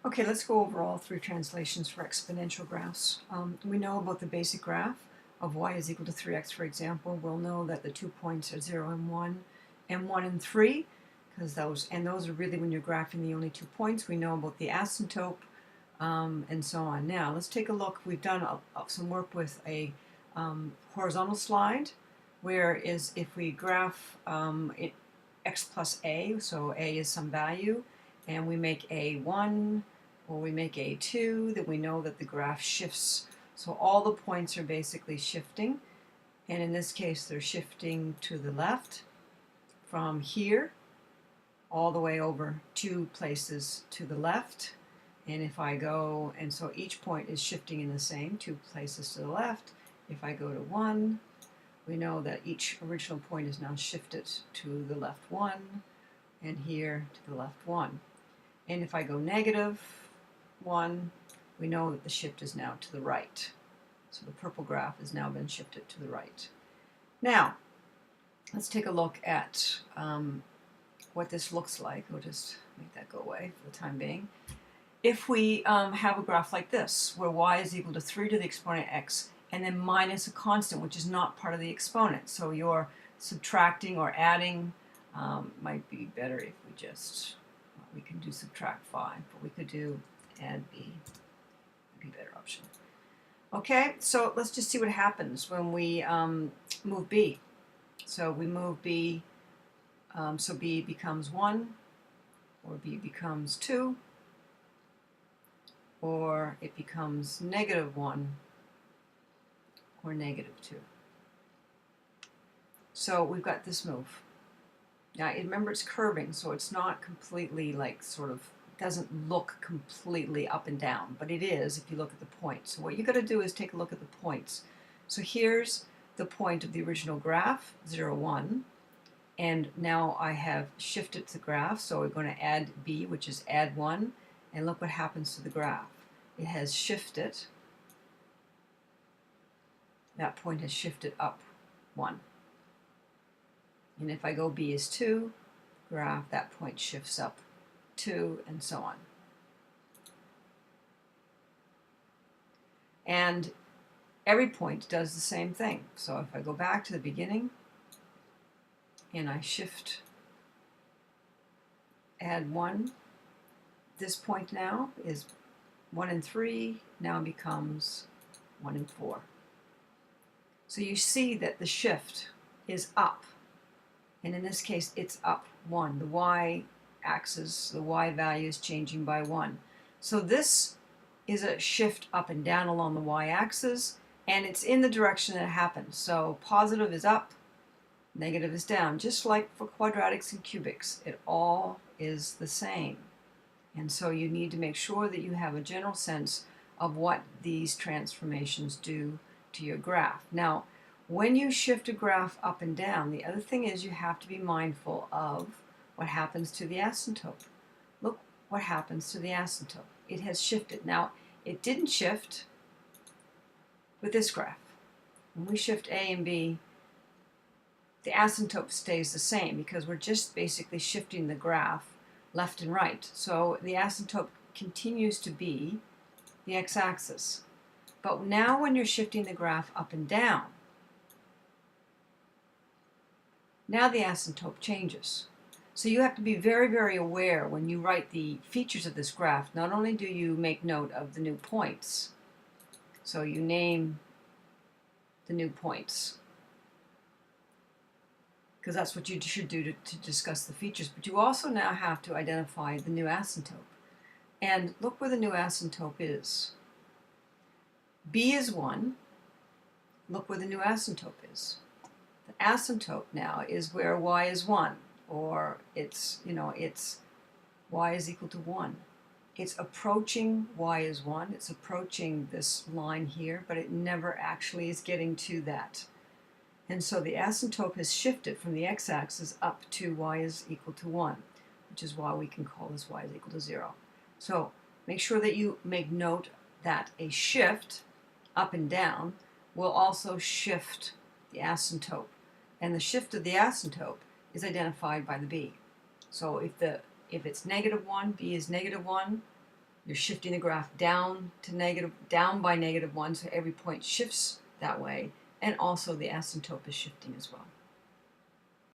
Okay, let's go over all three translations for exponential graphs. We know about the basic graph of y is equal to 3x, for example. We'll know that the 2 points are 0 and 1, and 1 and 3, because those are really, when you're graphing, the only 2 points. We know about the asymptote, and so on. Now, let's take a look. We've done some work with a horizontal slide, whereas if we graph x plus a, so a is some value, and we make a 1, or we make a 2, then we know that the graph shifts. So all the points are basically shifting, and in this case they're shifting to the left from here all the way over 2 places to the left. And if I go, and so each point is shifting in the same 2 places to the left. If I go to 1, we know that each original point is now shifted to the left 1, and here to the left 1. And if I go negative 1, we know that the shift is now to the right. So the purple graph has now been shifted to the right. Now, let's take a look at what this looks like. We'll just make that go away for the time being. If we have a graph like this, where y is equal to 3 to the exponent x, and then minus a constant, which is not part of the exponent. So you're subtracting or adding. Might be better if we just, we can do subtract 5, but we could do add b. Would be a better option. Okay, so let's just see what happens when we move b. So we move b, so b becomes 1, or b becomes 2, or it becomes negative 1, or negative 2. So we've got this move. Now remember, it's curving, so it's not completely like sort of, doesn't look completely up and down, but it is if you look at the points. So what you got to do is take a look at the points. So here's the point of the original graph, 0, 1, and now I have shifted the graph, so we're going to add b, which is add 1, and look what happens to the graph. It has shifted. That point has shifted up 1. And if I go b is 2, graph, that point shifts up 2, and so on. And every point does the same thing. So if I go back to the beginning, and I shift, add 1, this point now is 1 and 3, now becomes 1 and 4. So you see that the shift is up, and in this case it's up 1. The y-axis, the y value is changing by 1. So this is a shift up and down along the y-axis, and it's in the direction that it happens. So positive is up, negative is down, just like for quadratics and cubics. It all is the same. And so you need to make sure that you have a general sense of what these transformations do to your graph. Now, when you shift a graph up and down, the other thing is you have to be mindful of what happens to the asymptote. Look what happens to the asymptote. It has shifted. Now, it didn't shift with this graph. When we shift a and b, the asymptote stays the same because we're just basically shifting the graph left and right. So the asymptote continues to be the x-axis. But now when you're shifting the graph up and down, now the asymptote changes. So you have to be very, very aware when you write the features of this graph. Not only do you make note of the new points, so you name the new points, because that's what you should do to discuss the features, but you also now have to identify the new asymptote. And look where the new asymptote is. B is 1. Look where the new asymptote is. The asymptote now is where y is 1, or it's y is equal to 1. It's approaching y is 1. It's approaching this line here, but it never actually is getting to that. And so the asymptote has shifted from the x-axis up to y is equal to 1, which is why we can call this y is equal to 0. So make sure that you make note that a shift up and down will also shift the asymptote. And the shift of the asymptote is identified by the b. So if it's negative 1, b is negative 1, You're shifting the graph down by -1, so every point shifts that way, and also the asymptote is shifting as well.